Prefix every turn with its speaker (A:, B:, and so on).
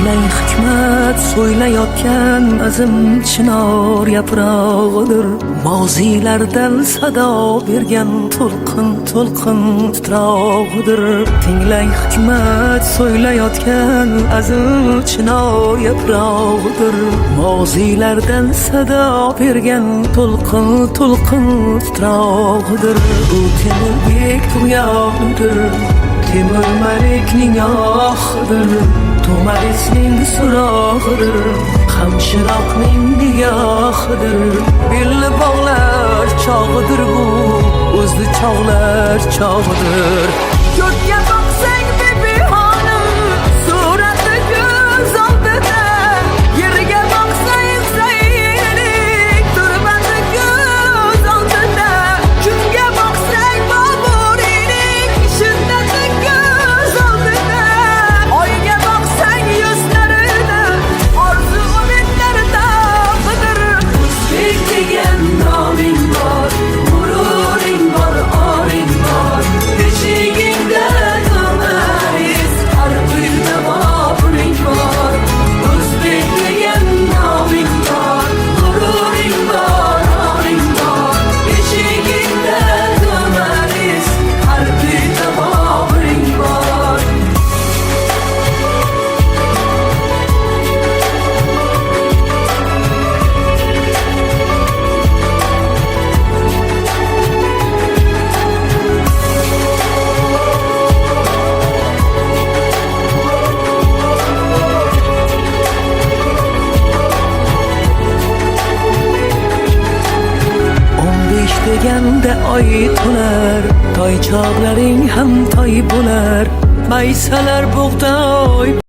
A: tinglay hikmat so'ylayotgan azim chinor yaprog'idir. Mozilardan sado bergan to'lqin to'lqin titrog'idir. Tinglay hikmat so'ylayotgan azim chinor yaprog'idir. Mozilardan sado bergan to'lqin to'lqin titrog'idir. Bu Temurbek tug'yonidir, Temur Malikning ohidir, To'marisning surog'idir, Hamshiroqning nigohidir. Belni bog'lar chog'idir bu, o'zli chog'lar chog'idir. Ko'kka boqsang bibi xonim, surati ko'z oldida, yerga boqsang saylik, turbati ko'z oldida, kunga boqsang Boburiyning shiddati ko'z oldida, oyga boqsang yuzlarida orzu umidlar dog'idir. O'zbek degan noming bor, g'ururing bor, oring bor, beshigingda To'maris, har uyda Boburing bor. O'zbek degan noming bor, g'ururing bor, oring bor, beshigingda To'maris, har uyda Boburing bor. Deganda oy to'lar, toychoqlaring ham toy bo'lar, maysalar bug'doy